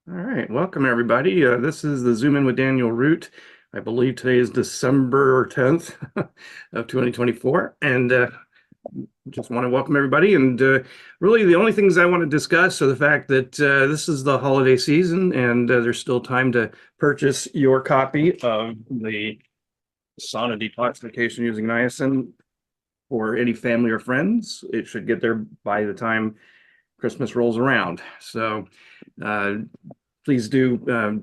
All right, welcome everybody. This is the Zoom In with Daniel Root. I believe today is December 10th of 2024, and just want to welcome everybody. And really, the only things I want to discuss are the fact that this is the holiday season, and there's still time to purchase your copy of the Sauna Detoxification using Niacin for any family or friends. It should get there by the time Christmas rolls around. So uh, please do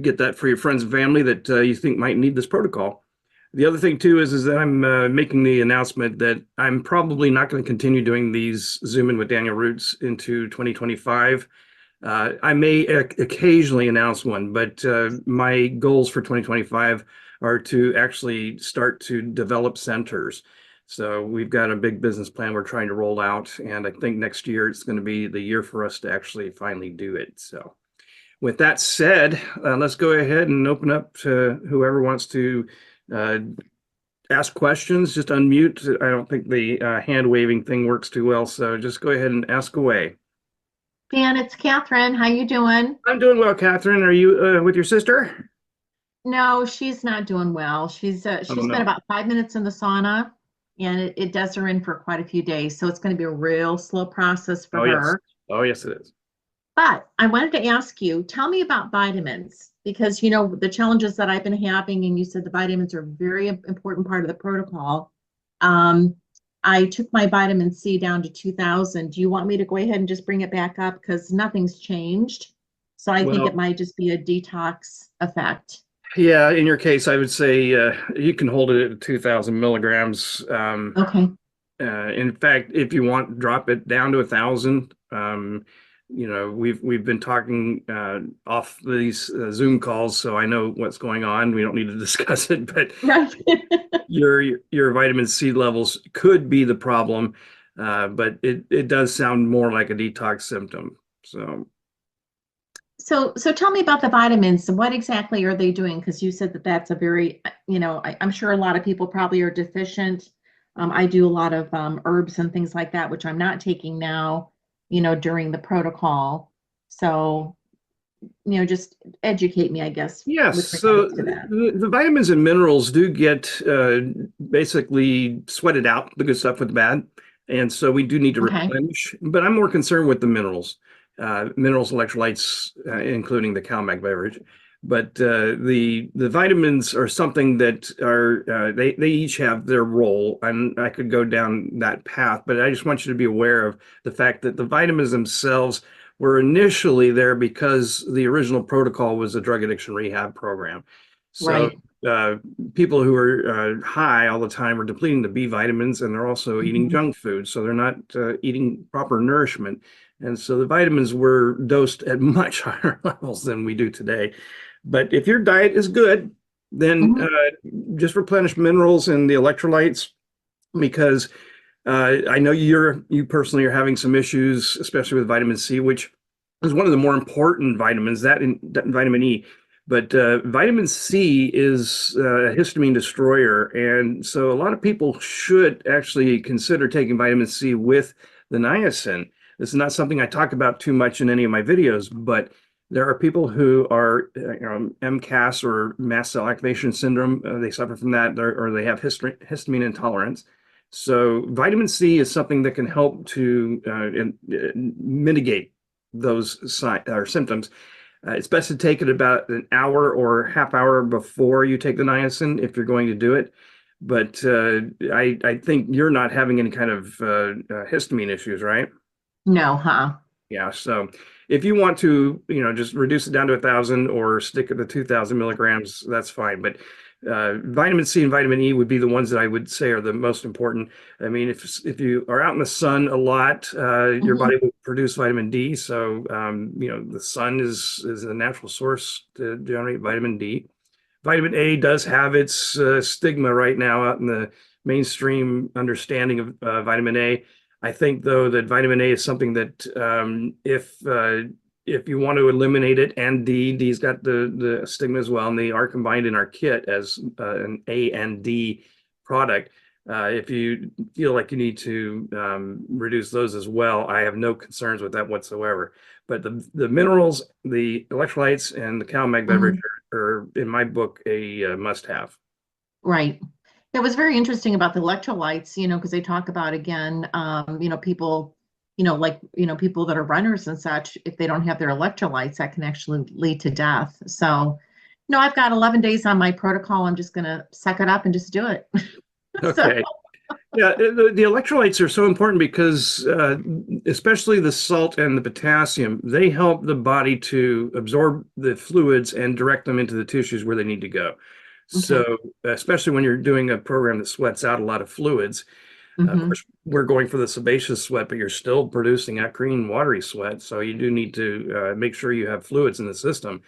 get that for your friends and family that you think might need this protocol. The other thing too is that I'm making the announcement that I'm probably not going to continue doing these Zoom In with Daniel Roots into 2025. I may occasionally announce one, but my goals for 2025 are to actually start to develop centers. So we've got a big business plan we're trying to roll out, and I think next year it's going to be the year for us to actually finally do it. So with that said, let's go ahead and open up to whoever wants to uh, ask questions. Just unmute. I don't think the hand waving thing works too well, so just go ahead and ask away. Dan, it's Catherine. How you doing? I'm doing well, Catherine. Are you with your sister? No, she's not doing well. She's Oh she spent no. about 5 minutes in the sauna, and it does her in for quite a few days. So it's going to be a real slow process for Oh yes. her. Oh yes, it is. But I wanted to ask you, tell me about vitamins because the challenges that I've been having, and you said the vitamins are a very important part of the protocol. Um, I took my vitamin C down to 2000. Do you want me to go ahead and just bring it back up because nothing's changed? So I think it Well, might just be a detox effect. yeah, in your case, I would say you can hold it at 2,000 milligrams. Okay. In fact, if you want, drop it down to 1,000. We've been talking off these Zoom calls, so I know what's going on. We don't need to discuss it, but Right. your vitamin C levels could be the problem, but it does sound more like a detox symptom. So So tell me about the vitamins. What exactly are they doing? Because you said that that's a very, I'm sure a lot of people probably are deficient. I do a lot of herbs and things like that, which I'm not taking now, during the protocol. So, just educate me, I guess, yes, with so regards to that. the vitamins and minerals do get basically sweated out, the good stuff with the bad. And so we do need to Okay. replenish, but I'm more concerned with the minerals, electrolytes, including the CalMag beverage. But the vitamins are something that are they each have their role, and I could go down that path. But I just want you to be aware of the fact that the vitamins themselves were initially there because the original protocol was a drug addiction rehab program. So Right. uh, people who are high all the time are depleting the B vitamins, and they're also eating Mhm. junk food, so they're not eating proper nourishment. And so the vitamins were dosed at much higher levels than we do today. But if your diet is good, then Mhm. just replenish minerals and the electrolytes because I know you personally are having some issues, especially with vitamin C, which is one of the more important vitamins, that vitamin E. But vitamin C is a histamine destroyer, and so a lot of people should actually consider taking vitamin C with the niacin. This is not something I talk about too much in any of my videos, but there are people who are MCAS or mast cell activation syndrome. They suffer from that, or they have histamine intolerance. So vitamin C is something that can help to mitigate those signs or symptoms. It's best to take it about an hour or half hour before you take the niacin if you're going to do it. But I think you're not having any kind of histamine issues, right? No, huh? Yeah. So if you want to, just reduce it down to 1,000 or stick at the 2,000 milligrams, that's fine. But vitamin C and vitamin E would be the ones that I would say are the most important. I mean, if you are out in the sun a lot, your Mhm. body will produce vitamin D. So the sun is a natural source to generate vitamin D. Vitamin A does have its stigma right now out in the mainstream understanding of vitamin A. I think though that vitamin A is something that if you want to eliminate it, and D's got the stigma as well, and they are combined in our kit as an A and D product. If you feel like you need to reduce those as well, I have no concerns with that whatsoever. But the minerals, the electrolytes, and the CalMag beverage Mhm. are, in my book, a must-have. Right. That was very interesting about the electrolytes, because they talk about again, people, people that are runners and such, if they don't have their electrolytes, that can actually lead to death. So, I've got 11 days on my protocol. I'm just going to suck it up and just do it. So, Okay. Yeah, the electrolytes are so important because, especially the salt and the potassium, they help the body to absorb the fluids and direct them into the tissues where they need to go. okay. So, especially when you're doing a program that sweats out a lot of fluids, of Hmm. course, we're going for the sebaceous sweat, but you're still producing that green, watery sweat. So, you do need to make sure you have fluids in the system.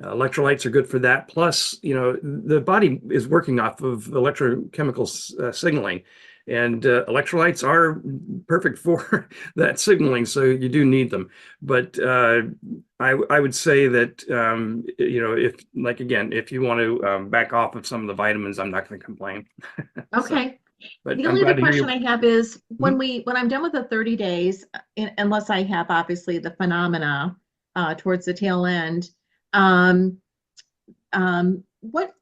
Electrolytes are good for that. Plus, the body is working off of electrochemical signaling, and electrolytes are perfect for that signaling. So you do need them. But I would say that if like again, if you want to back off of some of the vitamins, I'm not going to complain. So, Okay. but The I'm only other glad to hear question you. I have is Mhm. when I'm done with the 30 days, unless I have obviously the phenomena towards the tail end, um, what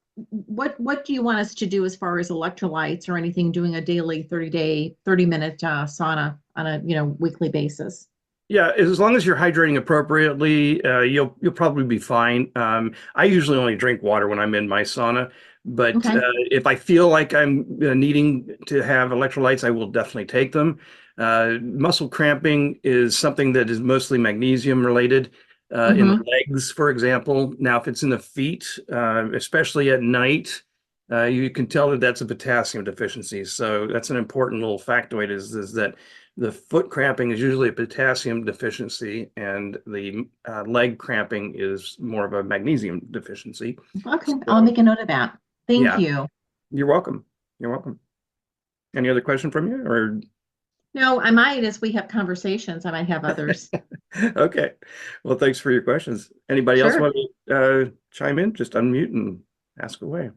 do you want us to do as far as electrolytes or anything, doing a daily 30-minute sauna on a weekly basis? Yeah, as long as you're hydrating appropriately, you'll probably be fine. I usually only drink water when I'm in my sauna, but Okay. if I feel like I'm needing to have electrolytes, I will definitely take them. Muscle cramping is something that is mostly magnesium related, in the Mm-hmm. legs, for example. Now, if it's in the feet, especially at night, you can tell that that's a potassium deficiency. So that's an important little factoid is that the foot cramping is usually a potassium deficiency, and the leg cramping is more of a magnesium deficiency. Okay, I'll So, make a note of that. Thank yeah, you. you're welcome. You're welcome. Any other question from you? Or No, I might, as we have conversations, I might have others. okay. Well, thanks for your questions. Anybody else Sure. want to chime in? Just unmute and ask away.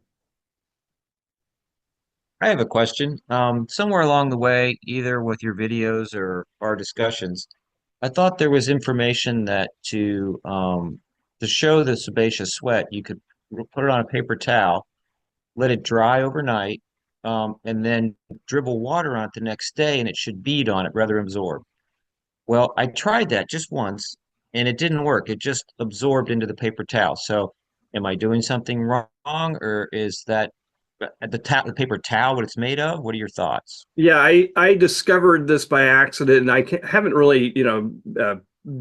I have a question. Somewhere along the way, either with your videos or our discussions, I thought there was information that to show the sebaceous sweat, you could put it on a paper towel, let it dry overnight, and then dribble water on it the next day, and it should bead on it rather than absorb. Well, I tried that just once, and it didn't work. It just absorbed into the paper towel. So, am I doing something wrong, or is that the paper towel what it's made of? What are your thoughts? Yeah, I discovered this by accident, and haven't really,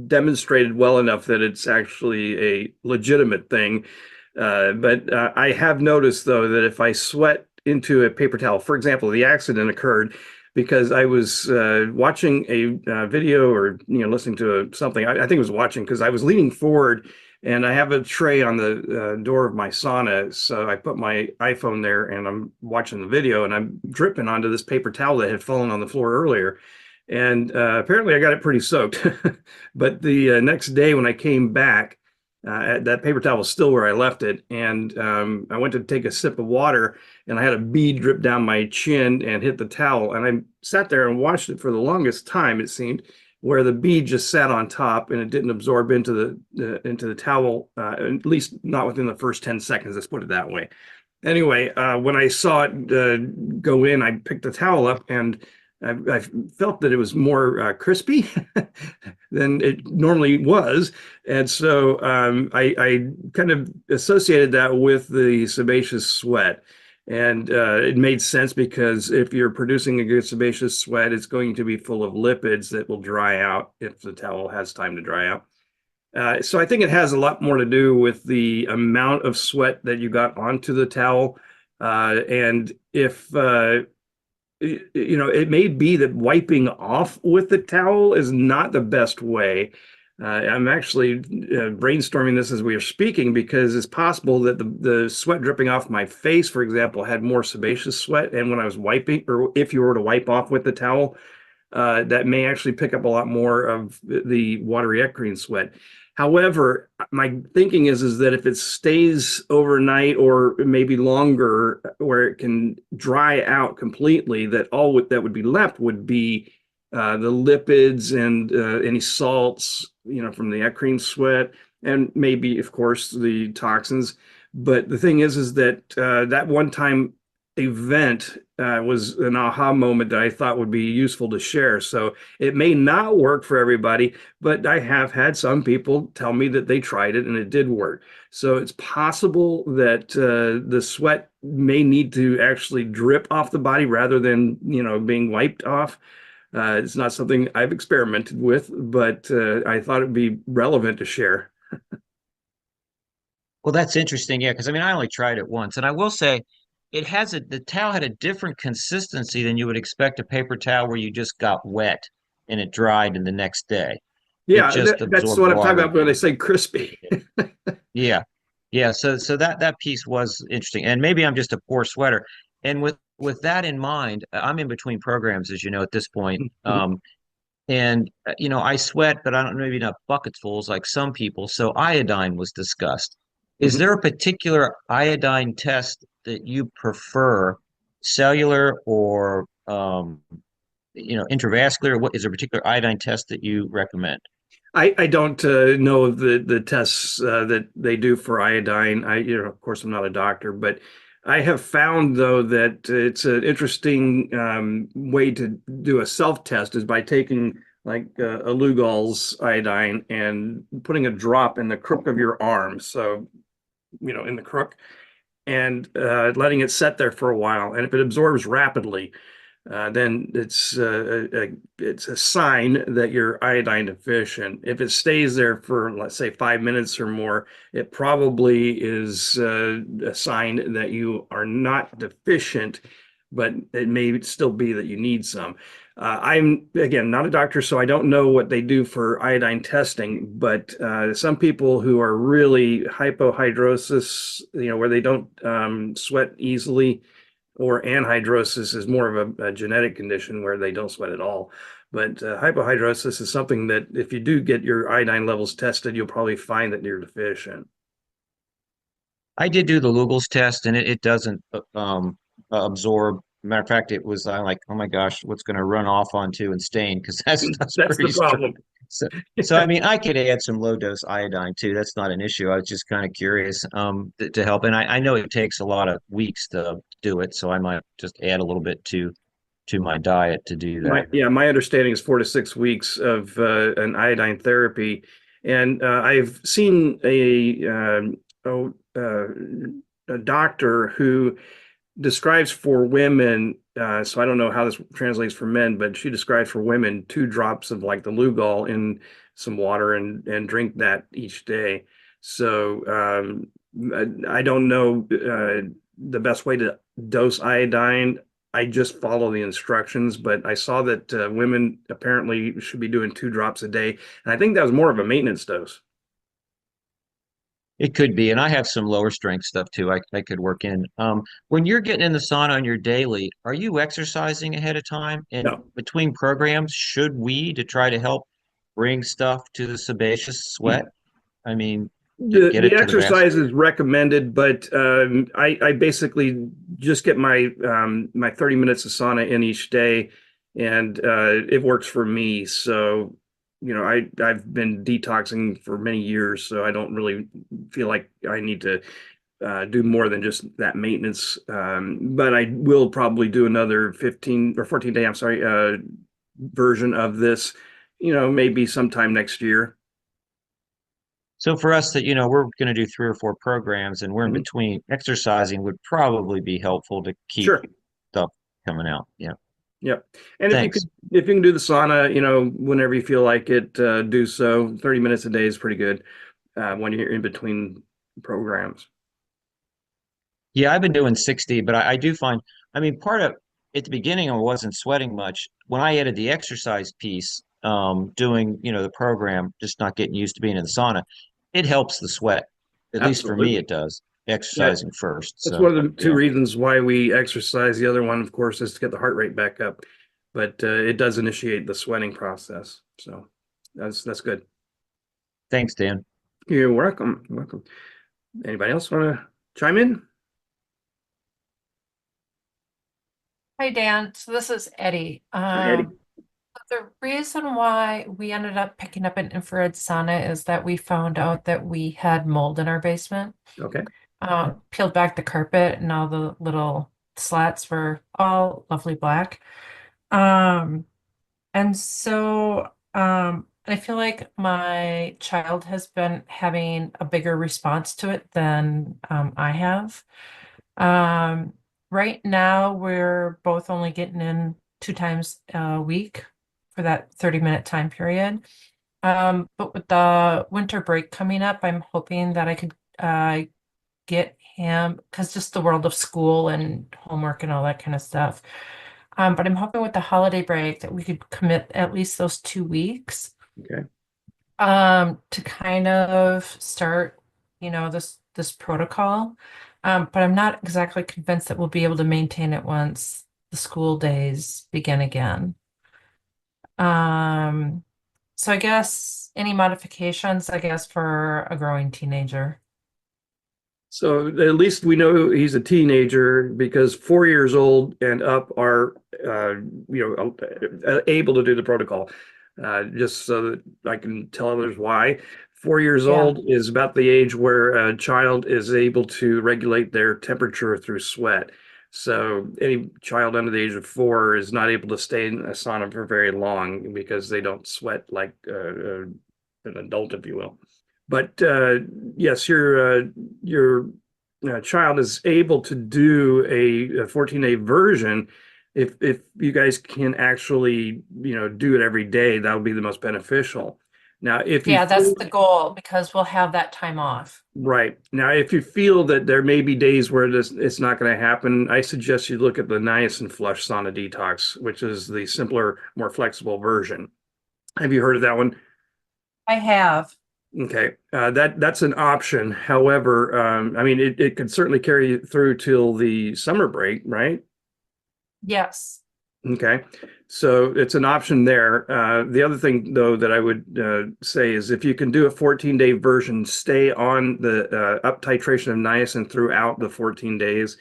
demonstrated well enough that it's actually a legitimate thing. But I have noticed, though, that if I sweat into a paper towel, for example, the accident occurred because I was watching a video or listening to something. I think it was watching because I was leaning forward and I have a tray on the door of my sauna. So I put my iPhone there and I'm watching the video and I'm dripping onto this paper towel that had fallen on the floor earlier. And apparently I got it pretty soaked. But the next day when I came back, that paper towel was still where I left it. And I went to take a sip of water and I had a bead drip down my chin and hit the towel. And I sat there and watched it for the longest time, it seemed, where the bead just sat on top and it didn't absorb into the towel, at least not within the first 10 seconds. Let's put it that way. Anyway, when I saw it go in, I picked the towel up and I felt that it was more crispy than it normally was. And so I kind of associated that with the sebaceous sweat. And it made sense because if you're producing a good sebaceous sweat, it's going to be full of lipids that will dry out if the towel has time to dry out. So I think it has a lot more to do with the amount of sweat that you got onto the towel. And if it may be that wiping off with the towel is not the best way. I'm actually brainstorming this as we are speaking because it's possible that the sweat dripping off my face, for example, had more sebaceous sweat. And when I was wiping, or if you were to wipe off with the towel, that may actually pick up a lot more of the watery eccrine sweat. However, my thinking is that if it stays overnight or maybe longer, where it can dry out completely, that all that would be left would be the lipids and any salts, from the eccrine sweat, and maybe, of course, the toxins. But the thing is that that one-time event was an aha moment that I thought would be useful to share. So it may not work for everybody, but I have had some people tell me that they tried it and it did work. So it's possible that the sweat may need to actually drip off the body rather than, being wiped off. It's not something I've experimented with, but I thought it'd be relevant to share. Well, that's interesting. Yeah, because I mean, I only tried it once, and I will say, the towel had a different consistency than you would expect a paper towel where you just got wet and it dried in the next day. It Yeah, just that's absorbed what I'm talking water. about when I say crispy. Yeah. Yeah. So that piece was interesting. And maybe I'm just a poor sweater. And with that in mind, I'm in between programs, as you know, at this point. And I sweat, but I don't maybe not bucketsfuls like some people. So iodine was discussed. Is Mhm. there a particular iodine test that you prefer, cellular or intravascular? What is there a particular iodine test that you recommend? I don't know of the tests that they do for iodine. Of course, I'm not a doctor, but I have found though that it's an interesting way to do a self-test is by taking like a Lugol's iodine and putting a drop in the crook of your arm. So, in the crook, and letting it set there for a while. And if it absorbs rapidly, then it's a sign that you're iodine deficient. If it stays there for, let's say, 5 minutes or more, it probably is a sign that you are not deficient, but it may still be that you need some. I'm, again, not a doctor, so I don't know what they do for iodine testing, but some people who are really hypohidrosis, where they don't sweat easily, or anhidrosis is more of a genetic condition where they don't sweat at all. But hypohidrosis is something that if you do get your iodine levels tested, you'll probably find that you're deficient. I did do the Lugol's test, and it doesn't absorb. Matter of fact, it was like, oh my gosh, what's going to run off onto and stain because that's That's the pretty strong. problem. So I mean, I could add some low dose iodine too. That's not an issue. I was just kind of curious to help, and I know it takes a lot of weeks to do it, so I might just add a little bit to my diet to do that. My understanding is 4 to 6 weeks of an iodine therapy, and I've seen oh, a doctor who describes for women. So I don't know how this translates for men, but she describes for women 2 drops of like the Lugol in some water and drink that each day. So I don't know the best way to dose iodine. I just follow the instructions, but I saw that women apparently should be doing 2 drops a day. And I think that was more of a maintenance dose. It could be, and I have some lower strength stuff too. I could work in. When you're getting in the sauna on your daily, are you exercising ahead of time? And No. between programs, should we to try to help bring stuff to the sebaceous sweat? I mean, get The it to the vascular. exercise is recommended, but I basically just get my 30 minutes of sauna in each day, and it works for me. So, I've been detoxing for many years, so I don't really feel like I need to do more than just that maintenance. But I will probably do another 15 or 14 day, I'm sorry, version of this, maybe sometime next year. So for us that, we're going to do 3 or 4 programs and we're in Mhm. between, exercising would probably be helpful to keep Sure. stuff coming out. Yeah. Yep. And Thanks. if you can do the sauna, whenever you feel like it, do so. 30 minutes a day is pretty good when you're in between programs. Yeah, I've been doing 60, but I do find, I mean, part of at the beginning, I wasn't sweating much. When I added the exercise piece, doing, the program, just not getting used to being in the sauna, it helps the sweat. At least for me, Absolutely. it does. Yeah, Exercising first. that's So, one of the two yeah. reasons why we exercise. The other one, of course, is to get the heart rate back up. but it does initiate the sweating process. So that's good. Thanks, Dan. You're welcome. You're welcome. Anybody else want to chime in? Hi, Dan. So this is Eddie. Hi, Eddie. The reason why we ended up picking up an infrared sauna is that we found out that we had mold in our basement. Okay. Peeled back the carpet and all the little slats were all lovely black. Um, and so I feel like my child has been having a bigger response to it than I have. Um, right now we're both only getting in 2 times a week for that 30-minute time period. But with the winter break coming up, I'm hoping that I could get him, because just the world of school and homework and all that kind of stuff. But I'm hoping with the holiday break that we could commit at least those 2 weeks Okay. to kind of start, this protocol. But I'm not exactly convinced that we'll be able to maintain it once the school days begin again. Um, so I guess any modifications, I guess, for a growing teenager. So at least we know he's a teenager because 4 years old and up are, able to do the protocol. Just so that I can tell others why. 4 years Yeah. old is about the age where a child is able to regulate their temperature through sweat. So any child under the age of 4 is not able to stay in a sauna for very long because they don't sweat like an adult, if you will. But yes, your child is able to do a 14-day version. If you guys can actually do it every day, that would be the most beneficial. Now, if you Yeah, that's feel, the goal because we'll have that time off. right now, if you feel that there may be days where it's not going to happen, I suggest you look at the niacin flush sauna detox, which is the simpler, more flexible version. Have you heard of that one? I have. Okay, that's an option. However, I mean, it could certainly carry you through till the summer break, right? Yes. Okay, so it's an option there. The other thing, though, that I would say is if you can do a 14-day version, stay on the up titration of niacin throughout the 14 days,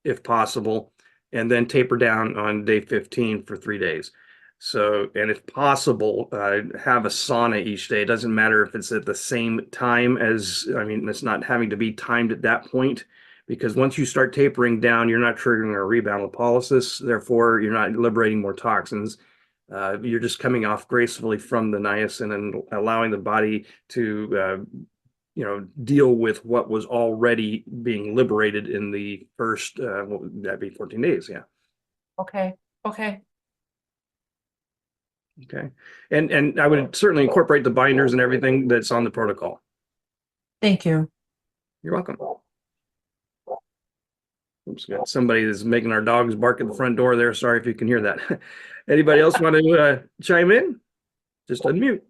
if possible, and then taper down on day 15 for 3 days. So, and if possible, have a sauna each day. It doesn't matter if it's at the same time as, I mean, it's not having to be timed at that point, because once you start tapering down, you're not triggering a rebound lipolysis. Therefore, you're not liberating more toxins. You're just coming off gracefully from the niacin and allowing the body to deal with what was already being liberated in the first, what would that be, 14 days? Yeah. Okay. Okay. Okay. And I would certainly incorporate the binders and everything that's on the protocol. Thank you. You're welcome. Oops, got somebody that's making our dogs bark at the front door there. Sorry if you can hear that. Anybody else want to chime in? Just unmute.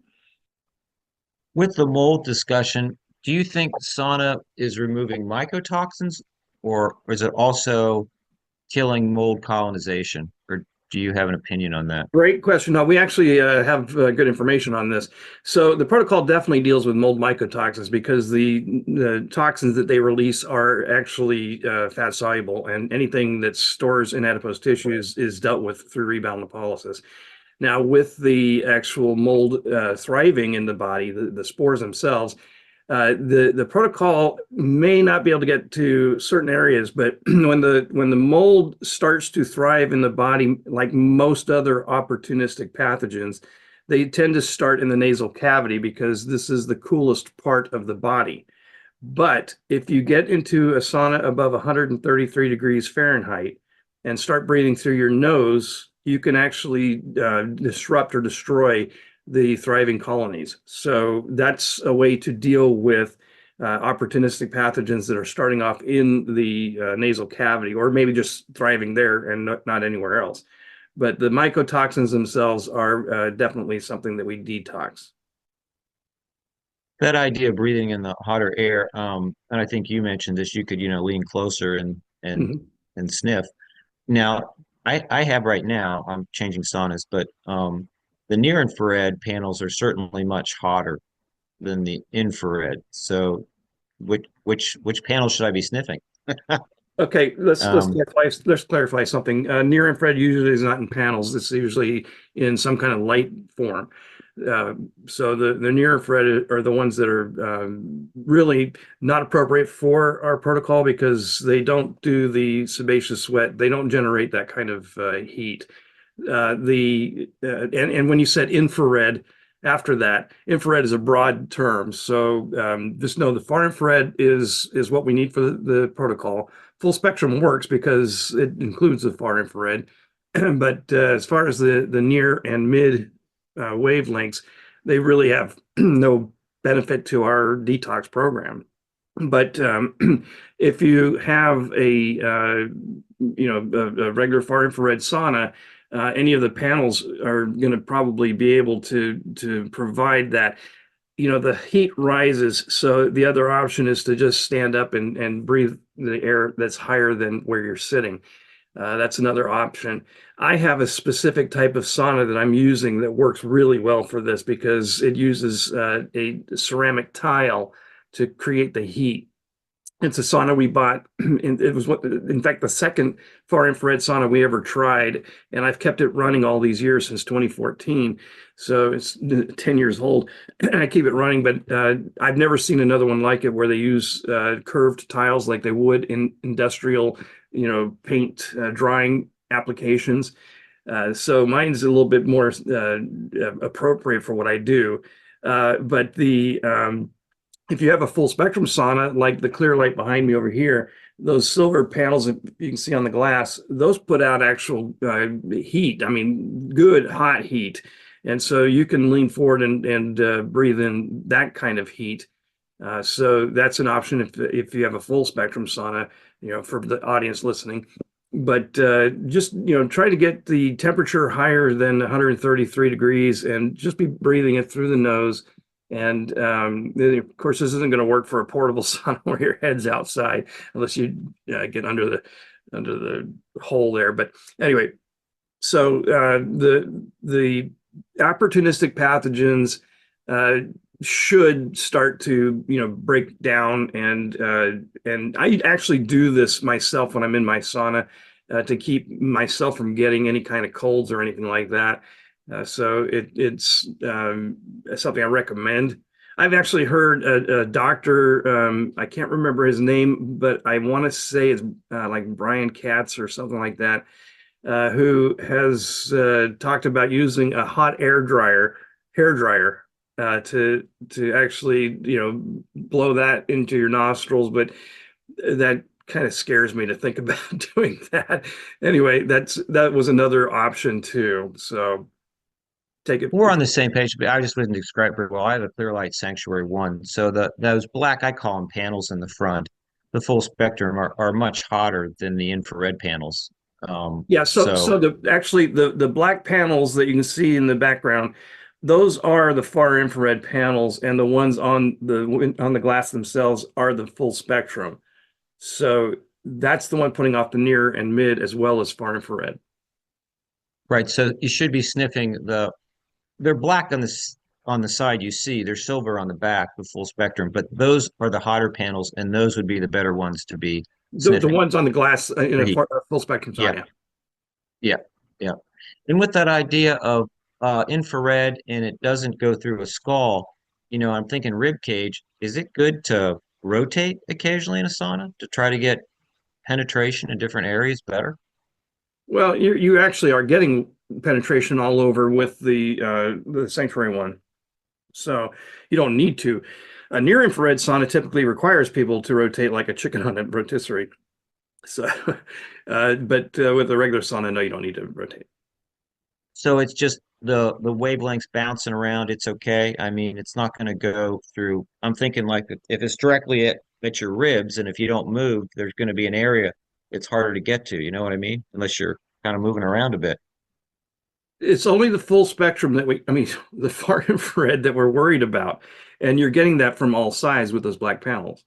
With the mold discussion, do you think sauna is removing mycotoxins or is it also killing mold colonization? Or do you have an opinion on that? Great question. Now, we actually have good information on this. So the protocol definitely deals with mold mycotoxins because the toxins that they release are actually fat soluble, and anything that stores in adipose tissues is dealt with through rebound lipolysis. Now, with the actual mold thriving in the body, the spores themselves, the protocol may not be able to get to certain areas, but when the mold starts to thrive in the body, like most other opportunistic pathogens, they tend to start in the nasal cavity because this is the coolest part of the body. But if you get into a sauna above 133 degrees Fahrenheit and start breathing through your nose, you can actually disrupt or destroy the thriving colonies. So that's a way to deal with opportunistic pathogens that are starting off in the nasal cavity, or maybe just thriving there and not anywhere else. But the mycotoxins themselves are definitely something that we detox. That idea of breathing in the hotter air, and I think you mentioned this, you could, lean closer and Mhm. and sniff. Now, I have right now, I'm changing saunas, but the near infrared panels are certainly much hotter than the infrared. So which panel should I be sniffing? Okay, Um, let's clarify something. Near infrared usually is not in panels. It's usually in some kind of light form. Uh, so the near infrared are the ones that are really not appropriate for our protocol because they don't do the sebaceous sweat. They don't generate that kind of heat. And when you said infrared, after that, infrared is a broad term. So just know the far infrared is what we need for the protocol. Full spectrum works because it includes the far infrared. But as far as the near and mid wavelengths, they really have no benefit to our detox program. But if you have a regular far infrared sauna, any of the panels are going to probably be able to provide that. The heat rises, so the other option is to just stand up and breathe the air that's higher than where you're sitting. That's another option. I have a specific type of sauna that I'm using that works really well for this because it uses a ceramic tile to create the heat. It's a sauna we bought. And it was in fact, the second far infrared sauna we ever tried. And I've kept it running all these years since 2014. So it's 10 years old. And I keep it running, but I've never seen another one like it where they use curved tiles like they would in industrial, paint drying applications. So mine's a little bit more appropriate for what I do. But if you have a full spectrum sauna, like the clear light behind me over here, those silver panels that you can see on the glass, those put out actual heat. I mean, good hot heat. And so you can lean forward and breathe in that kind of heat. So that's an option if you have a full spectrum sauna, for the audience listening. But just, try to get the temperature higher than 133 degrees and just be breathing it through the nose. And of course, this isn't going to work for a portable sauna where your head's outside unless you get under the hole there. But anyway, so the opportunistic pathogens should start to break down, and I actually do this myself when I'm in my sauna to keep myself from getting any kind of colds or anything like that. So it's something I recommend. I've actually heard a doctor, I can't remember his name, but I want to say it's like Brian Katz or something like that, who has talked about using a hot hair dryer, to actually, blow that into your nostrils. But that kind of scares me to think about doing that. Anyway, that was another option too. So take it. we're on the same page, but I just wouldn't describe very well. I have a clear light sanctuary one. So those black, I call them panels in the front, the full spectrum are much hotter than the infrared panels. Yeah, so So the black panels that you can see in the background, those are the far infrared panels, and the ones on the glass themselves are the full spectrum. So that's the one putting off the near and mid as well as far infrared. right, so you should be sniffing they're black on on the side you see, they're silver on the back, the full spectrum, but those are the hotter panels, and those would be the better ones to be The sniffing ones on the glass in for a heat. full spectrum Yeah, sauna. yeah, yeah. And with that idea of infrared and it doesn't go through a skull, I'm thinking rib cage, is it good to rotate occasionally in a sauna to try to get penetration in different areas better? Well, you actually are getting penetration all over with the sanctuary one, so you don't need to. A near infrared sauna typically requires people to rotate like a chicken on a rotisserie. So, but with a regular sauna, no, you don't need to rotate. So it's just the wavelengths bouncing around, it's okay. I mean, it's not going to go through. I'm thinking like if it's directly at your ribs, and if you don't move, there's going to be an area it's harder to get to. You know what I mean? Unless you're kind of moving around a bit. It's only the full spectrum I mean, the far infrared that we're worried about, and you're getting that from all sides with those black panels.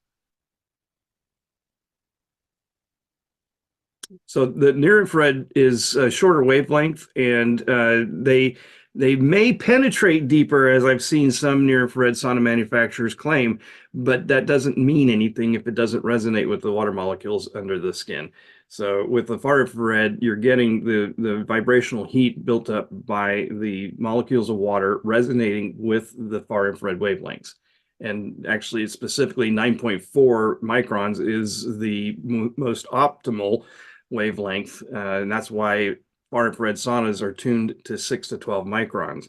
So the near infrared is a shorter wavelength, and they may penetrate deeper, as I've seen some near infrared sauna manufacturers claim, but that doesn't mean anything if it doesn't resonate with the water molecules under the skin. So with the far infrared, you're getting the vibrational heat built up by the molecules of water resonating with the far infrared wavelengths. And actually, specifically 9.4 microns is the most optimal wavelength, and that's why far infrared saunas are tuned to 6 to 12 microns.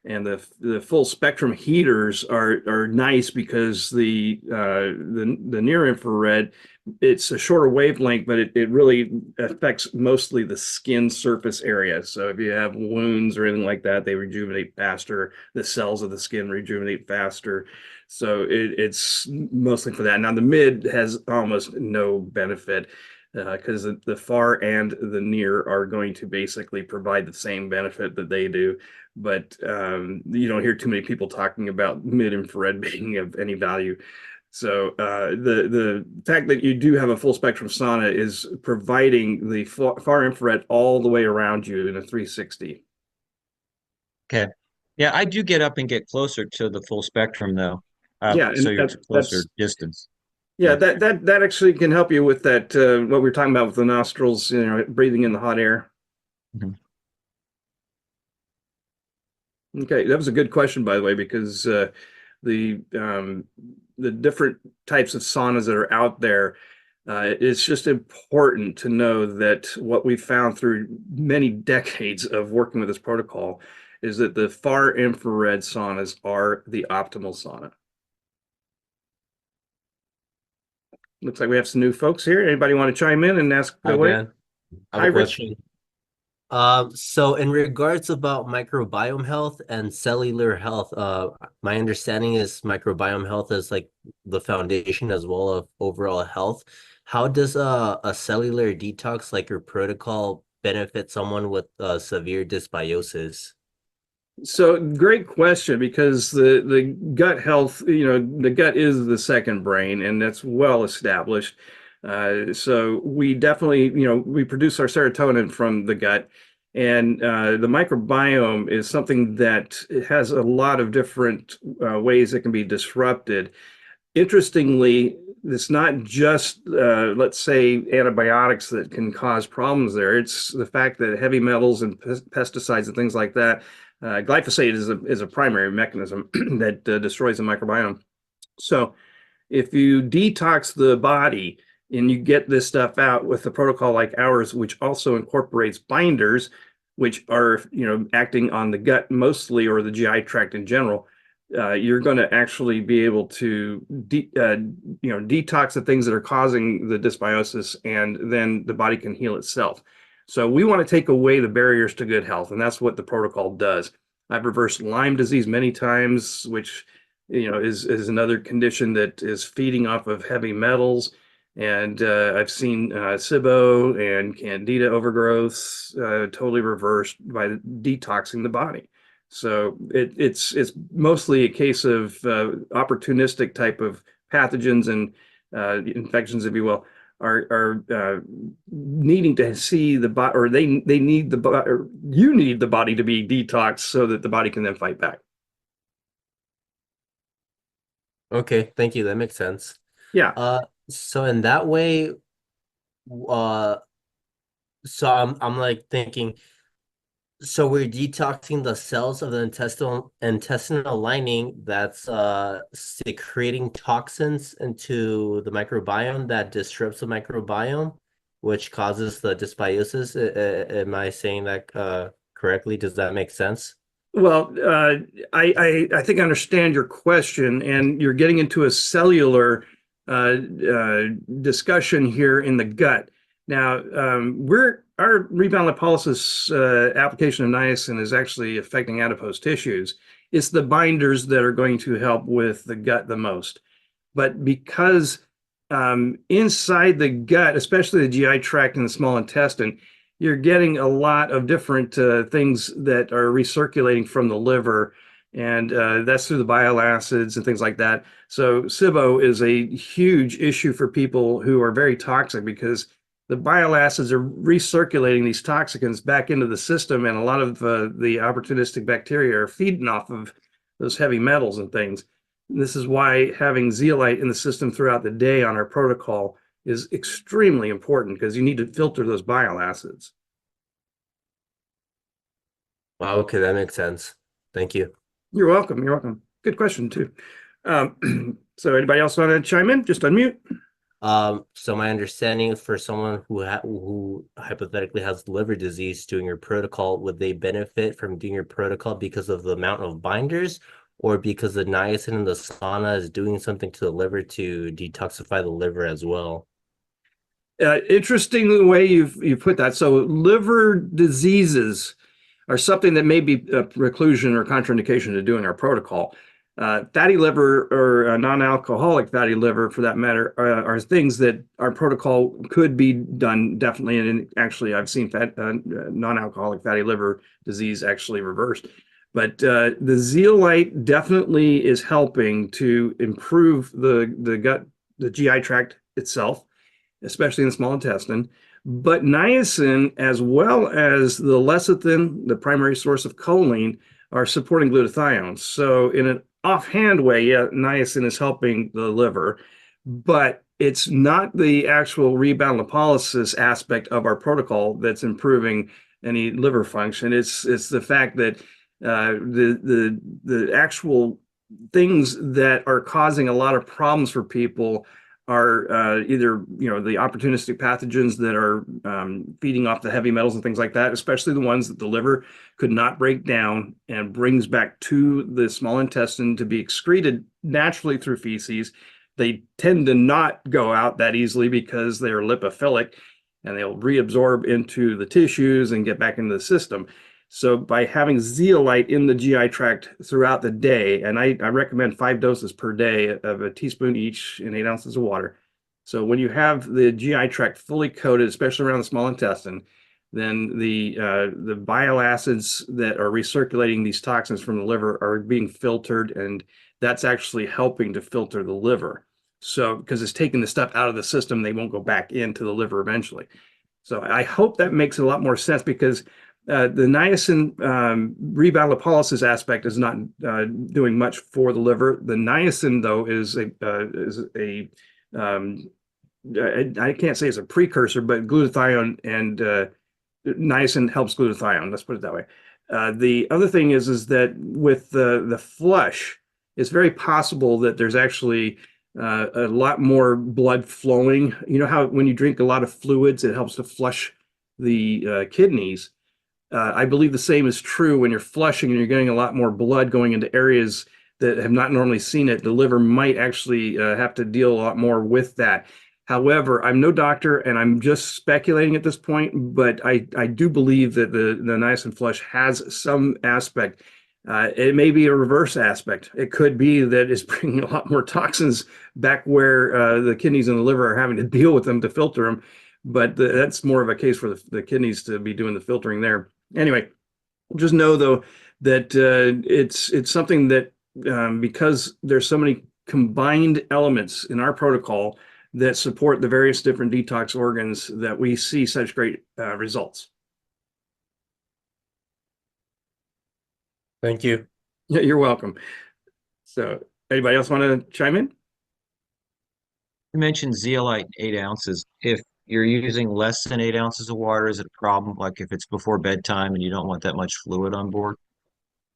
And the full spectrum heaters are nice because the near infrared, it's a shorter wavelength, but it really affects mostly the skin surface area. So if you have wounds or anything like that, they rejuvenate faster. The cells of the skin rejuvenate faster. So it's mostly for that. Now the mid has almost no benefit because the far and the near are going to basically provide the same benefit that they do. But you don't hear too many people talking about mid-infrared being of any value. So the fact that you do have a full spectrum sauna is providing the far infrared all the way around you in a 360. Okay. Yeah, I do get up and get closer to the full spectrum though. Yeah, So and you're to closer distance. yeah, Yeah. that actually can help you with that what we were talking about with the nostrils, breathing in the hot air. Mhm. Okay, that was a good question, by the way, because the um, the different types of saunas that are out there, it's just important to know that what we found through many decades of working with this protocol is that the far infrared saunas are the optimal sauna. Looks like we have some new folks here. Anybody want to chime in and ask Hi, away? Dan. I have Hi, a Rich. question. So in regards about microbiome health and cellular health, my understanding is microbiome health is like the foundation as well of overall health. How does a cellular detox like your protocol benefit someone with severe dysbiosis? So great question, because the gut health, the gut is the second brain, and that's well established. So we definitely, we produce our serotonin from the gut, and the microbiome is something that has a lot of different ways it can be disrupted. Interestingly, it's not just, let's say, antibiotics that can cause problems there. It's the fact that heavy metals and pesticides and things like that, glyphosate is a primary mechanism that destroys the microbiome. So if you detox the body and you get this stuff out with a protocol like ours, which also incorporates binders, which are, acting on the gut mostly, or the GI tract in general, you're going to actually be able to detox the things that are causing the dysbiosis, and then the body can heal itself. So we want to take away the barriers to good health, and that's what the protocol does. I've reversed Lyme disease many times, which is another condition that is feeding off of heavy metals. And I've seen SIBO and candida overgrowths totally reversed by detoxing the body. So it's mostly a case of opportunistic type of pathogens and infections, if you will, are needing to see the body, or they need the body, or you need the body to be detoxed so that the body can then fight back. Okay, thank you. That makes sense. Yeah. So in that way, uh, so I'm like thinking, so we're detoxing the cells of the intestinal lining that's secreting toxins into the microbiome that disrupts the microbiome, which causes the dysbiosis. Am I saying that correctly? Does that make sense? Well, I think I understand your question, and you're getting into a cellular discussion here in the gut. Now, our rebound lipolysis application of niacin is actually affecting adipose tissues. It's the binders that are going to help with the gut the most. But because inside the gut, especially the GI tract and the small intestine, you're getting a lot of different things that are recirculating from the liver, and that's through the bile acids and things like that. So SIBO is a huge issue for people who are very toxic, because the bile acids are recirculating these toxicants back into the system, and a lot of the opportunistic bacteria are feeding off of those heavy metals and things. This is why having zeolite in the system throughout the day on our protocol is extremely important, because you need to filter those bile acids. Wow, okay, that makes sense. Thank you. You're welcome. You're welcome. Good question too. So anybody else want to chime in? Just unmute. So my understanding is for someone who hypothetically has liver disease doing your protocol, would they benefit from doing your protocol because of the amount of binders, or because the niacin in the sauna is doing something to the liver to detoxify the liver as well? Interesting the way you've put that. So liver diseases are something that may be a preclusion or contraindication to doing our protocol. Fatty liver, or non-alcoholic fatty liver for that matter, are things that our protocol could be done definitely. And actually, I've seen non-alcoholic fatty liver disease actually reversed. But the zeolite definitely is helping to improve the gut, the GI tract itself, especially in the small intestine. But niacin, as well as the lecithin, the primary source of choline, are supporting glutathione. So in an offhand way, yeah, niacin is helping the liver, but it's not the actual rebound lipolysis aspect of our protocol that's improving any liver function. It's the fact that the actual things that are causing a lot of problems for people are either the opportunistic pathogens that are feeding off the heavy metals and things like that, especially the ones that the liver could not break down and brings back to the small intestine to be excreted naturally through feces. They tend to not go out that easily because they're lipophilic, and they'll reabsorb into the tissues and get back into the system. So by having zeolite in the GI tract throughout the day, and I recommend 5 doses per day of a teaspoon each in 8 ounces of water. So when you have the GI tract fully coated, especially around the small intestine, then the bile acids that are recirculating these toxins from the liver are being filtered, and that's actually helping to filter the liver. So because it's taking the stuff out of the system, they won't go back into the liver eventually. So I hope that makes a lot more sense, because the niacin rebound lipolysis aspect is not doing much for the liver. The niacin, though, is a I can't say it's a precursor, but glutathione and niacin helps glutathione. Let's put it that way. The other thing is that with the flush, it's very possible that there's actually a lot more blood flowing. You know how when you drink a lot of fluids, it helps to flush the kidneys. I believe the same is true when you're flushing and you're getting a lot more blood going into areas that have not normally seen it. The liver might actually have to deal a lot more with that. However, I'm no doctor and I'm just speculating at this point, but I do believe that the niacin flush has some aspect. It may be a reverse aspect. It could be that it's bringing a lot more toxins back where the kidneys and the liver are having to deal with them to filter them. But that's more of a case for the kidneys to be doing the filtering there. Anyway, just know though that it's something that because there's so many combined elements in our protocol that support the various different detox organs, that we see such great results. Thank you. Yeah, you're welcome. So anybody else want to chime in? You mentioned zeolite 8 ounces. If you're using less than 8 ounces of water, is it a problem? Like if it's before bedtime and you don't want that much fluid on board?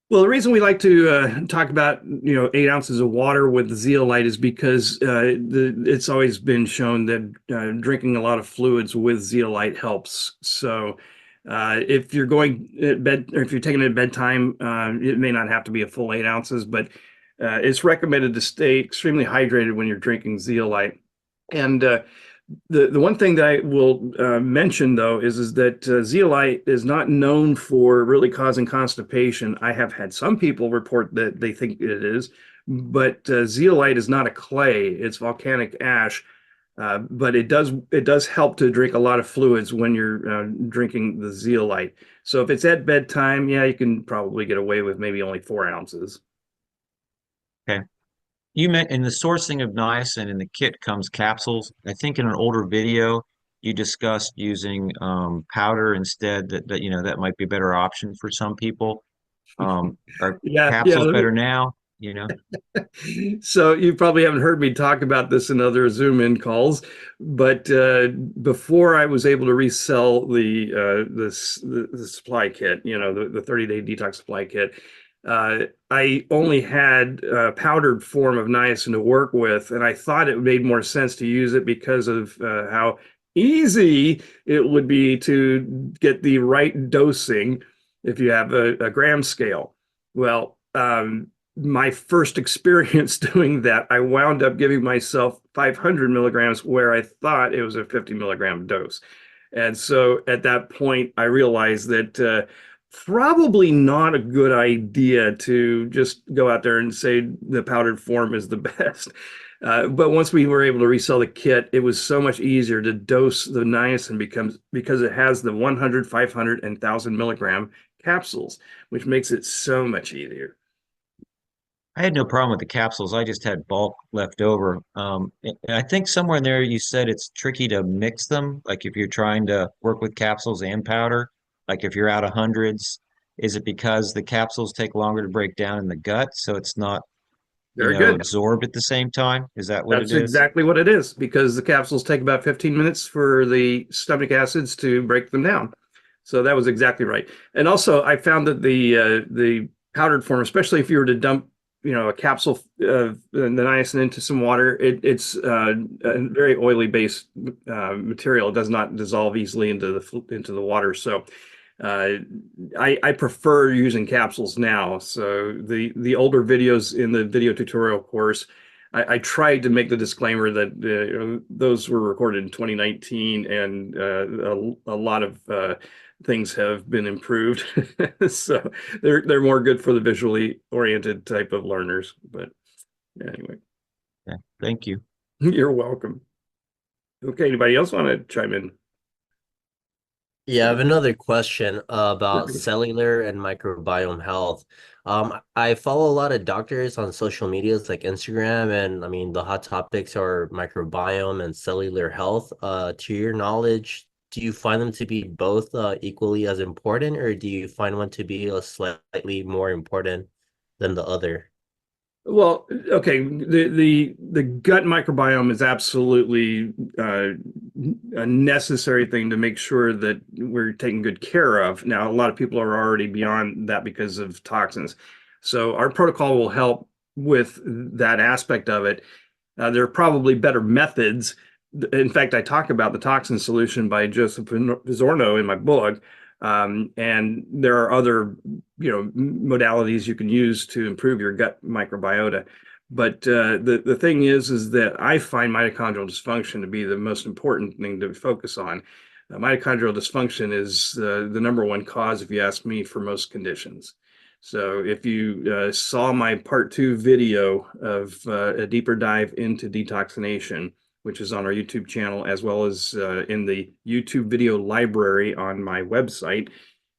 Well, the reason we like to talk about 8 ounces of water with zeolite is because it's always been shown that drinking a lot of fluids with zeolite helps. So if you're going at bed, or if you're taking it at bedtime, it may not have to be a full 8 ounces, but it's recommended to stay extremely hydrated when you're drinking zeolite. And the one thing that I will mention though is that zeolite is not known for really causing constipation. I have had some people report that they think it is, but zeolite is not a clay; it's volcanic ash. But it does help to drink a lot of fluids when you're drinking the zeolite. So if it's at bedtime, yeah, you can probably get away with maybe only 4 ounces. Okay. You meant in the sourcing of niacin in the kit comes capsules. I think in an older video, you discussed using powder instead. That might be a better option for some people. Are Yeah, yeah. capsules better now? You know. So you probably haven't heard me talk about this in other Zoom-in calls, but before I was able to resell the supply kit, the 30-day detox supply kit, I only had a powdered form of niacin to work with, and I thought it made more sense to use it because of how easy it would be to get the right dosing if you have a gram scale. Well, my first experience doing that, I wound up giving myself 500 milligrams where I thought it was a 50 milligram dose. And so at that point, I realized that probably not a good idea to just go out there and say the powdered form is the best. But once we were able to resell the kit, it was so much easier to dose the niacin because it has the 100, 500, and 1,000 milligram capsules, which makes it so much easier. I had no problem with the capsules. I just had bulk left over. And I think somewhere in there you said it's tricky to mix them. Like if you're trying to work with capsules and powder, like if you're out of hundreds, is it because the capsules take longer to break down in the gut, so it's not, Very good. absorbed at the same time? Is that what it That's is? exactly what it is, because the capsules take about 15 minutes for the stomach acids to break them down. So that was exactly right. And also, I found that the powdered form, especially if you were to dump, a capsule of the niacin into some water, it's a very oily based material. It does not dissolve easily into the water. So uh, I prefer using capsules now. So the older videos in the video tutorial course, I tried to make the disclaimer that those were recorded in 2019, and a lot of things have been improved. So they're more good for the visually oriented type of learners. But anyway, Yeah, thank you. you're welcome. Okay, anybody else want to chime in? Yeah, I have another question about cellular and microbiome health. I follow a lot of doctors on social medias like Instagram, and I mean the hot topics are microbiome and cellular health. To your knowledge, do you find them to be both equally as important, or do you find one to be slightly more important than the other? Well, okay, the gut microbiome is absolutely a necessary thing to make sure that we're taking good care of. Now, a lot of people are already beyond that because of toxins. So our protocol will help with that aspect of it. There are probably better methods. In fact, I talk about the toxin solution by Joseph Pizzorno in my book. And there are other, modalities you can use to improve your gut microbiota. But the thing is that I find mitochondrial dysfunction to be the most important thing to focus on. Mitochondrial dysfunction is the number one cause, if you ask me, for most conditions. So if you saw my part 2 video of a deeper dive into detoxination, which is on our YouTube channel, as well as in the YouTube video library on my website,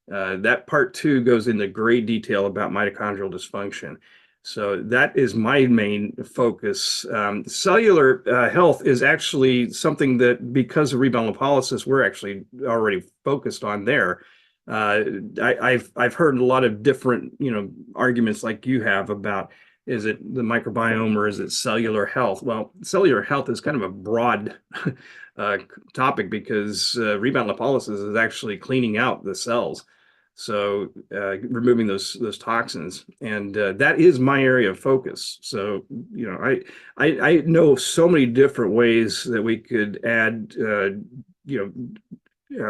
that part 2 goes into great detail about mitochondrial dysfunction. So that is my main focus. Cellular health is actually something that, because of rebound lipolysis, we're actually already focused on there. I've heard a lot of different arguments like you have about, is it the microbiome or is it cellular health? Well, cellular health is kind of a broad uh, topic, because rebound lipolysis is actually cleaning out the cells, so removing those toxins, and that is my area of focus. So I know so many different ways that we could add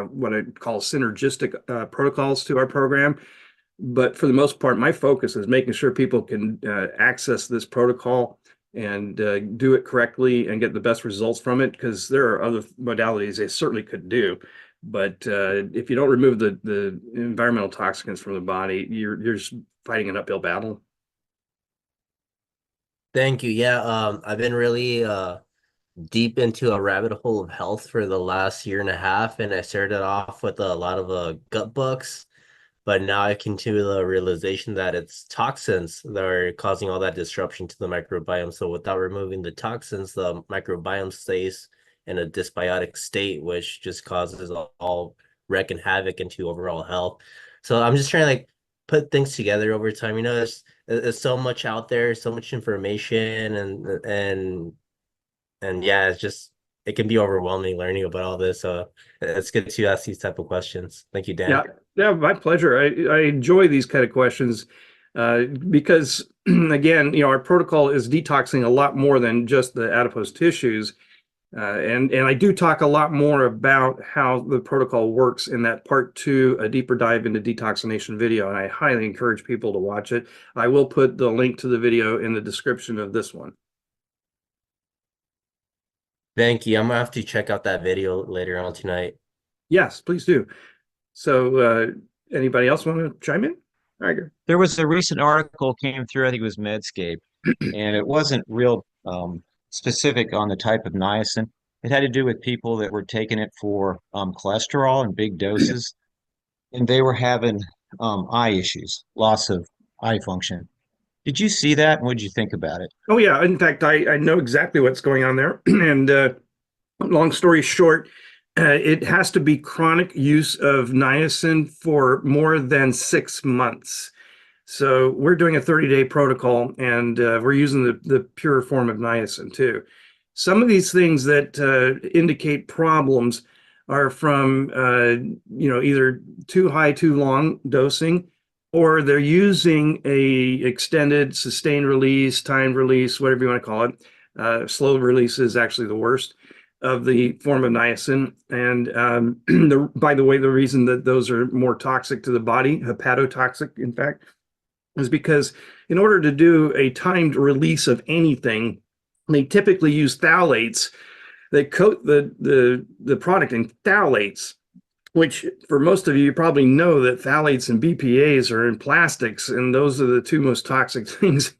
what I call synergistic protocols to our program. But for the most part, my focus is making sure people can access this protocol and do it correctly and get the best results from it, because there are other modalities they certainly could do. But if you don't remove the environmental toxins from the body, you're just fighting an uphill battle. Thank you. Yeah, I've been really deep into a rabbit hole of health for the last year and a half, and I started off with a lot of gut books, but now I came to the realization that it's toxins that are causing all that disruption to the microbiome. So without removing the toxins, the microbiome stays in a dysbiotic state, which just causes all wreck and havoc into overall health. So I'm just trying to like put things together over time. There's so much out there, so much information, and yeah, it can be overwhelming learning about all this. So it's good to ask these type of questions. Thank you, Dan. Yeah, yeah, my pleasure. I enjoy these kind of questions because, again, our protocol is detoxing a lot more than just the adipose tissues. And I do talk a lot more about how the protocol works in that part 2, a deeper dive into detoxination video, and I highly encourage people to watch it. I will put the link to the video in the description of this one. Thank you. I'm gonna have to check out that video later on tonight. Yes, please do. So anybody else want to chime in? All right, good. There was a recent article came through, I think it was Medscape, and it wasn't real specific on the type of niacin. It had to do with people that were taking it for cholesterol in big doses, and they were having eye issues, loss of eye function. Did you see that, and what did you think about it? Oh yeah, in fact, I know exactly what's going on there. And long story short, it has to be chronic use of niacin for more than 6 months. So we're doing a 30-day protocol, and we're using the pure form of niacin too. Some of these things that indicate problems are from either too high, too long dosing, or they're using a extended, sustained release, timed release, whatever you want to call it. Slow release is actually the worst of the form of niacin. And by the way, the reason that those are more toxic to the body, hepatotoxic, in fact, is because in order to do a timed release of anything, they typically use phthalates. They coat the product in phthalates, which for most of you, you probably know that phthalates and BPAs are in plastics, and those are the two most toxic things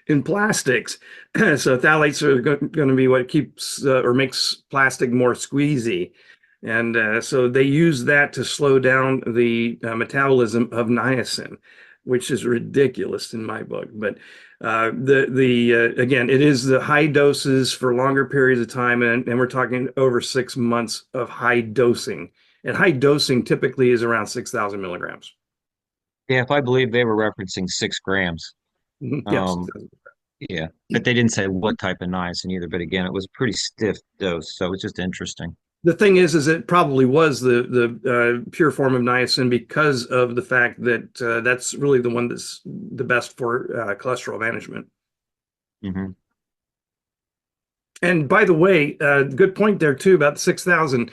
in plastics. So phthalates are going to be what keeps or makes plastic more squeezy. And so they use that to slow down the metabolism of niacin, which is ridiculous in my book. But again, it is the high doses for longer periods of time, and we're talking over 6 months of high dosing. And high dosing typically is around 6,000 milligrams. Yeah, if I believe they were referencing 6 grams. Yes. Yeah, but they didn't say what type of niacin either. But again, it was a pretty stiff dose, so it's just interesting. The thing is it probably was the pure form of niacin because of the fact that that's really the one that's the best for cholesterol management. Hmm. And by the way, good point there too about 6,000.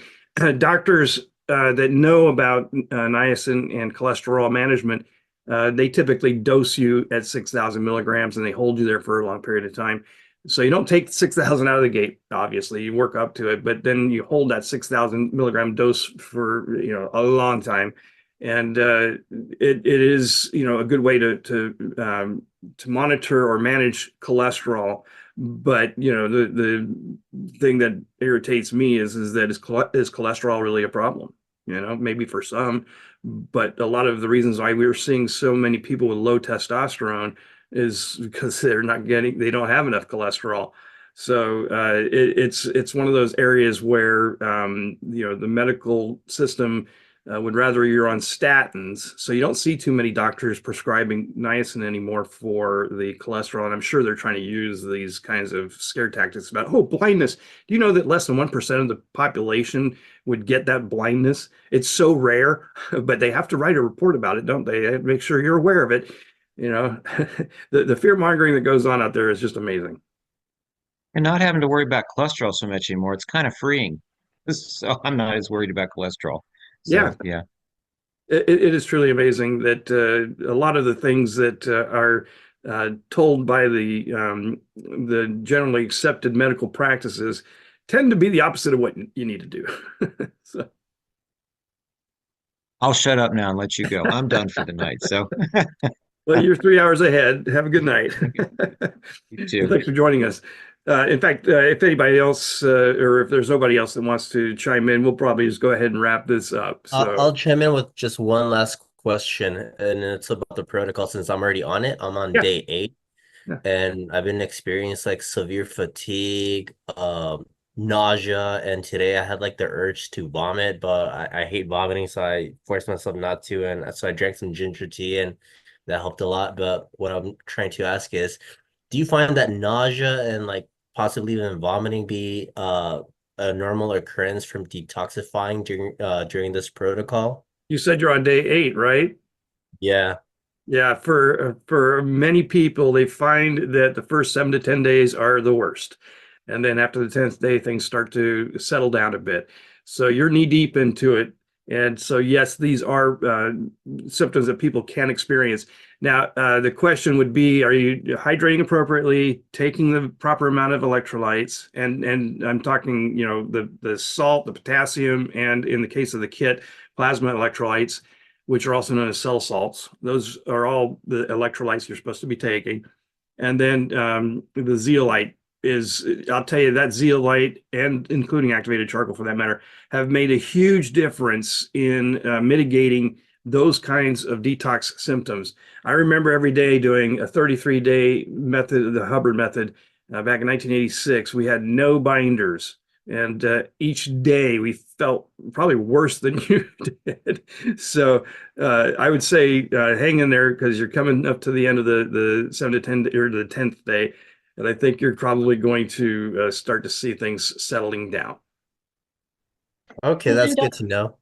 Doctors that know about niacin and cholesterol management, they typically dose you at 6,000 milligrams, and they hold you there for a long period of time. So you don't take 6,000 out of the gate, obviously, you work up to it, but then you hold that 6,000 milligram dose for a long time. And it is a good way to monitor or manage cholesterol. But the thing that irritates me is that is cholesterol really a problem? Maybe for some, but a lot of the reasons why we're seeing so many people with low testosterone is because they don't have enough cholesterol. So it's one of those areas where the medical system would rather you're on statins. So you don't see too many doctors prescribing niacin anymore for the cholesterol. And I'm sure they're trying to use these kinds of scare tactics about, oh, blindness. Do you know that less than 1% of the population would get that blindness? It's so rare, but they have to write a report about it, don't they? Make sure you're aware of it. The fear mongering that goes on out there is just amazing. And not having to worry about cholesterol so much anymore, it's kind of freeing. So I'm not as worried about cholesterol. Yeah, So yeah. it is truly amazing that a lot of the things that are told by the generally accepted medical practices tend to be the opposite of what you need to do. So, I'll shut up now and let you go. I'm done for the night. So well, you're 3 hours ahead. Have a good night. you too. Thanks for joining us. In fact, if anybody else or if there's nobody else that wants to chime in, we'll probably just go ahead and wrap this up. I'll chime in with just one last question, and it's about the protocol since I'm already on it. I'm on Yeah. day 8, Yeah. and I've been experiencing like severe fatigue, nausea, and today I had like the urge to vomit, but I hate vomiting, so I forced myself not to, and so I drank some ginger tea, and that helped a lot. But what I'm trying to ask is, do you find that nausea and like possibly even vomiting be a normal occurrence from detoxifying during this protocol? You said you're on day 8, right? Yeah. Yeah, for many people, they find that the first 7 to 10 days are the worst, and then after the 10th day, things start to settle down a bit. So you're knee deep into it, and so yes, these are symptoms that people can experience. Now, the question would be: are you hydrating appropriately, taking the proper amount of electrolytes, and I'm talking, the salt, the potassium, and in the case of the kit, plasma electrolytes, which are also known as cell salts. Those are all the electrolytes you're supposed to be taking. And then the zeolite is, I'll tell you, that zeolite, and including activated charcoal for that matter, have made a huge difference in mitigating those kinds of detox symptoms. I remember every day doing a 33-day method, the Hubbard method, back in 1986. We had no binders. And each day we felt probably worse than you did. So I would say hang in there because you're coming up to the end of the 7 to 10 or the 10th day, and I think you're probably going to start to see things settling down. Okay, that's And good to know.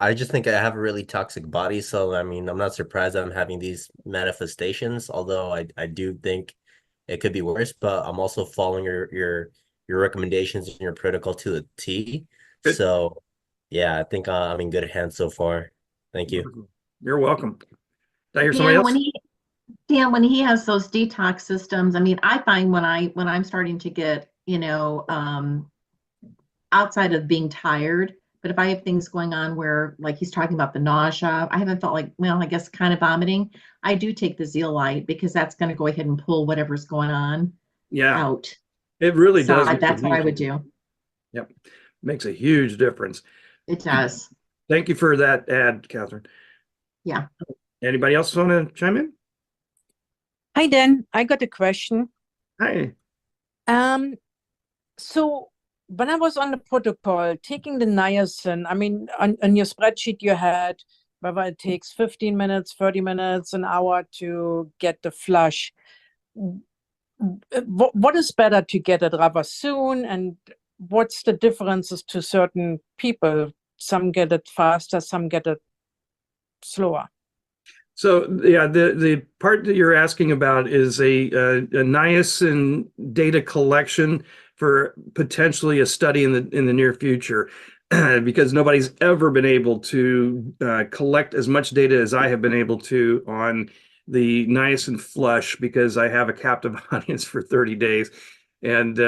I just think I have a really toxic body, so I mean, I'm not surprised I'm having these manifestations, although I do think it could be worse, but I'm also following your recommendations and your protocol to the T. Good. So, yeah, I think I'm in good hands so far. Thank you. You're welcome. Did I hear somebody Dan, else? when he has those detox systems, I mean, I find when I'm starting to get, outside of being tired, but if I have things going on where, like he's talking about the nausea, I haven't felt like, well, I guess kind of vomiting. I do take the zeolite because that's going to go ahead and pull whatever's going on Yeah, out. it really So does make a that's what I huge would difference. do. Yep, makes a huge difference. It does. Thank you for that ad, Catherine. Yeah. Anybody else want to chime in? Hi, Dan. I got a question. Hi. Um, so when I was on the protocol, taking the niacin, I mean, on your spreadsheet you had whether it takes 15 minutes, 30 minutes, an hour to get the flush. What is better to get it rather soon, and what's the differences to certain people? Some get it faster, some get it slower. So yeah, the part that you're asking about is a niacin data collection for potentially a study in the near future, because nobody's ever been able to collect as much data as I have been able to on the niacin flush, because I have a captive audience for 30 days, and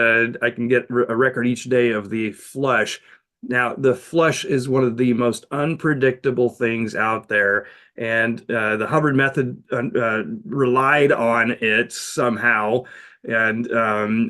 I can get a record each day of the flush. Now, the flush is one of the most unpredictable things out there, and the Hubbard method relied on it somehow. And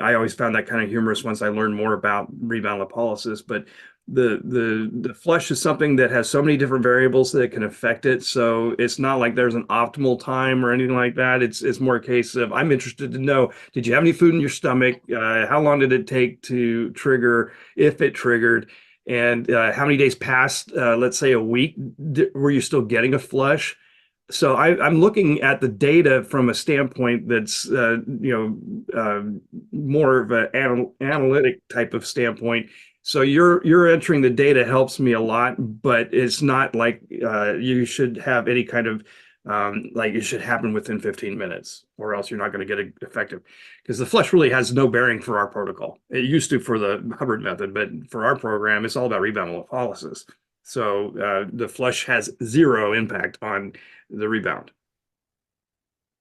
I always found that kind of humorous once I learned more about rebound lipolysis. But the flush is something that has so many different variables that can affect it. So it's not like there's an optimal time or anything like that. It's more a case of, I'm interested to know, did you have any food in your stomach? How long did it take to trigger, if it triggered? And how many days passed, let's say a week, were you still getting a flush? So I'm looking at the data from a standpoint that's, more of an analytic type of standpoint. So you're entering the data helps me a lot, but it's not like you should have any kind of like it should happen within 15 minutes, or else you're not going to get it effective. Because the flush really has no bearing for our protocol. It used to for the Hubbard method, but for our program, it's all about rebound lipolysis. So the flush has zero impact on the rebound.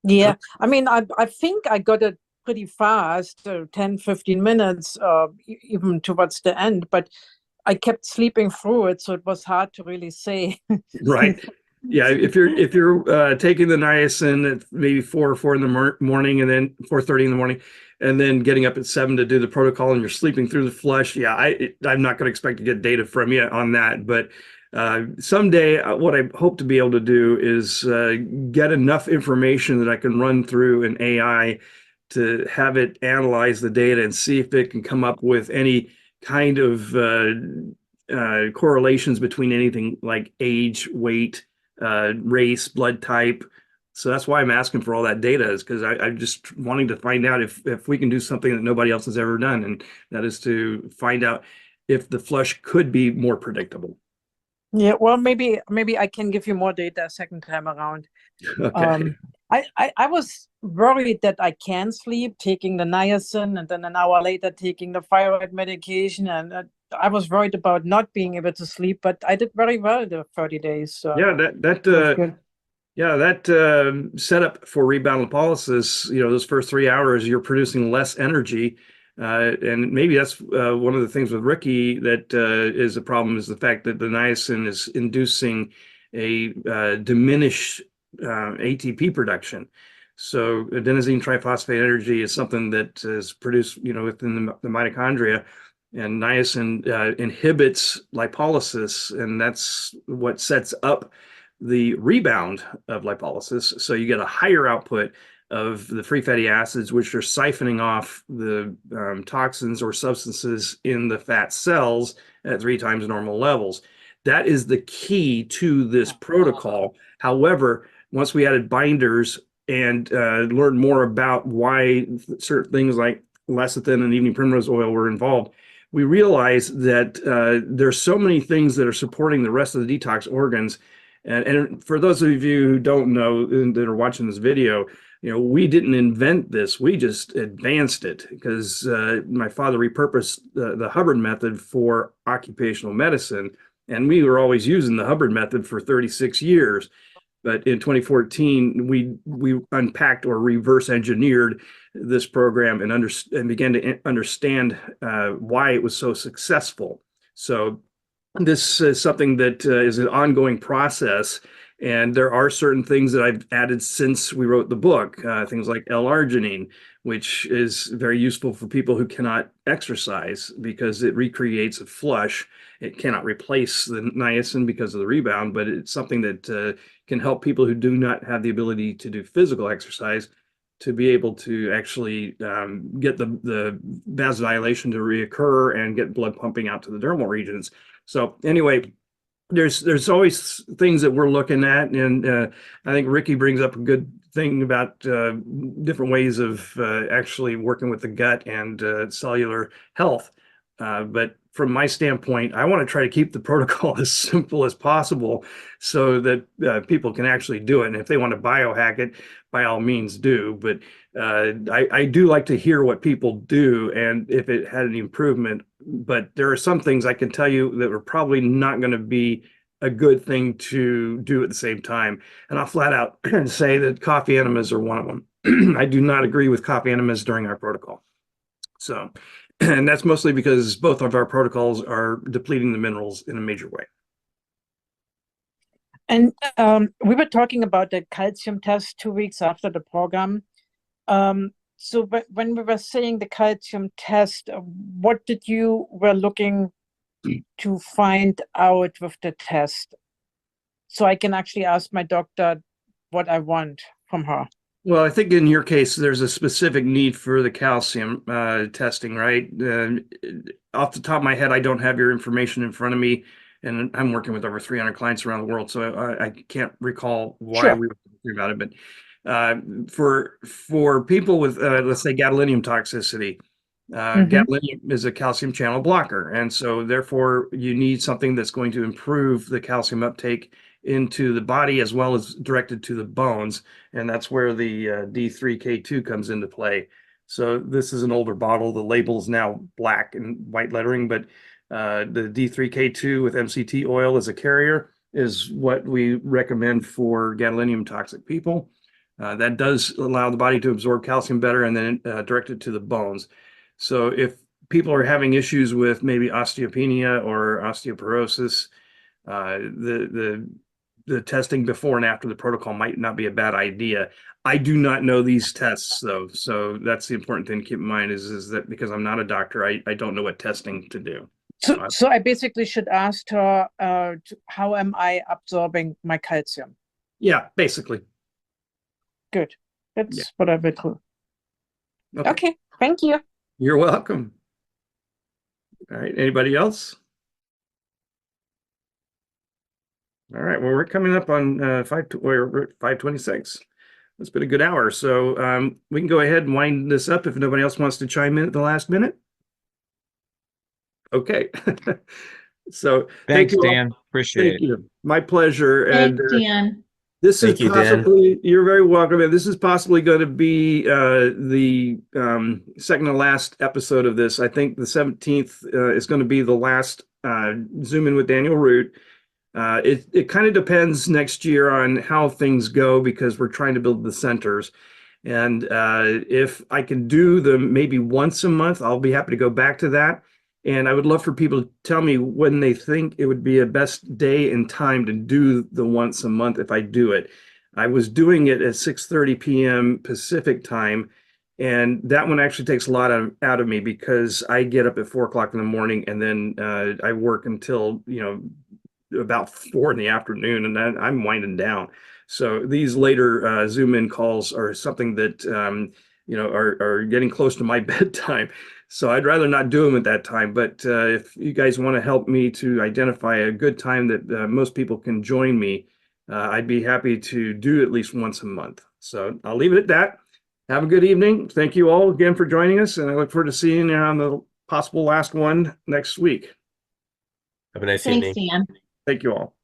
Yeah, I mean, I think I got it pretty fast, 10, 15 minutes, even towards the end, but I kept sleeping through it, so it was hard to really say. Right. Yeah, if you're taking the niacin at maybe 4 in the morning, and then 4:30 in the morning, and then getting up at 7 to do the protocol, and you're sleeping through the flush, yeah, I'm not going to expect to get data from you on that. But someday, what I hope to be able to do is get enough information that I can run through an AI to have it analyze the data and see if it can come up with any kind of correlations between anything like age, weight, race, blood type. So that's why I'm asking for all that data, is because I'm just wanting to find out if we can do something that nobody else has ever done, and that is to find out if the flush could be more predictable. Yeah, well, maybe I can give you more data second time around. Okay. I was worried that I can sleep taking the niacin and then an hour later taking the thyroid medication, and I was worried about not being able to sleep, but I did very well the 30 days. So Yeah, it was good. yeah, that setup for rebound lipolysis, those first 3 hours, you're producing less energy. And maybe that's one of the things with Ricky that is a problem, is the fact that the niacin is inducing a diminished ATP production. So adenosine triphosphate energy is something that is produced, within the mitochondria, and niacin inhibits lipolysis, and that's what sets up the rebound of lipolysis. So you get a higher output of the free fatty acids, which are siphoning off the toxins or substances in the fat cells at 3 times normal levels. That is the key to this protocol. However, once we added binders and learned more about why certain things like lecithin and evening primrose oil were involved, we realized that there's so many things that are supporting the rest of the detox organs. And for those of you who don't know that are watching this video, we didn't invent this. We just advanced it because my father repurposed the Hubbard method for occupational medicine. And we were always using the Hubbard method for 36 years. But in 2014, we unpacked or reverse engineered this program and began to understand why it was so successful. So this is something that is an ongoing process, and there are certain things that I've added since we wrote the book, things like L-arginine, which is very useful for people who cannot exercise because it recreates a flush. It cannot replace the niacin because of the rebound, but it's something that can help people who do not have the ability to do physical exercise to be able to actually get the vasodilation to reoccur and get blood pumping out to the dermal regions. So anyway, there's always things that we're looking at, and I think Ricky brings up a good thing about different ways of actually working with the gut and cellular health. But from my standpoint, I want to try to keep the protocol as simple as possible so that people can actually do it. And if they want to biohack it, by all means do. But I do like to hear what people do and if it had any improvement. But there are some things I can tell you that are probably not going to be a good thing to do at the same time. And I'll flat out say that coffee enemas are one of them. I do not agree with coffee enemas during our protocol. So, and that's mostly because both of our protocols are depleting the minerals in a major way. And we were talking about the calcium test 2 weeks after the program. So when we were saying the calcium test, what did you were looking to find out with the test? So I can actually ask my doctor what I want from her. Well, I think in your case, there's a specific need for the calcium testing, right? Off the top of my head, I don't have your information in front of me, and I'm working with over 300 clients around the world, so I can't recall why Sure. we were talking about it. But for people with, let's say, gadolinium toxicity, gadolinium is a calcium channel blocker, and so therefore you need something that's going to improve the calcium uptake into the body as well as directed to the bones, and that's where the D3K2 comes into play. So this is an older bottle. The label is now black and white lettering, but the D3K2 with MCT oil as a carrier is what we recommend for gadolinium toxic people. That does allow the body to absorb calcium better and then direct it to the bones. So if people are having issues with maybe osteopenia or osteoporosis, the testing before and after the protocol might not be a bad idea. I do not know these tests though, so that's the important thing to keep in mind is that because I'm not a doctor, I don't know what testing to do. So I basically should ask her, how am I absorbing my calcium? Yeah, basically. Good. That's Yeah. what I would do. Okay, thank you. You're welcome. All right. Anybody else? All right. Well, we're coming up on 5:26. It's been a good hour. So we can go ahead and wind this up if nobody else wants to chime in at the last minute. Okay. So thank Thanks, you all. Dan. Appreciate Thank it. you. My pleasure. And Thanks, Dan. this is Thank you, Dan. possibly, you're very welcome. And this is possibly going to be the second to last episode of this. I think the 17th is going to be the last Zoom in with Daniel Root. It kind of depends next year on how things go because we're trying to build the centers. And if I can do them maybe once a month, I'll be happy to go back to that. And I would love for people to tell me when they think it would be a best day and time to do the once a month if I do it. I was doing it at 6:30 p.m. Pacific time, and that one actually takes a lot out of me because I get up at 4 o'clock in the morning and then I work until, about 4 in the afternoon, and then I'm winding down. So these later Zoom in calls are something that are getting close to my bedtime. So I'd rather not do them at that time. But if you guys want to help me to identify a good time that most people can join me, I'd be happy to do at least once a month. So I'll leave it at that. Have a good evening. Thank you all again for joining us, and I look forward to seeing you on the possible last one next week. Have a nice Thanks, evening. Dan. Thank you all.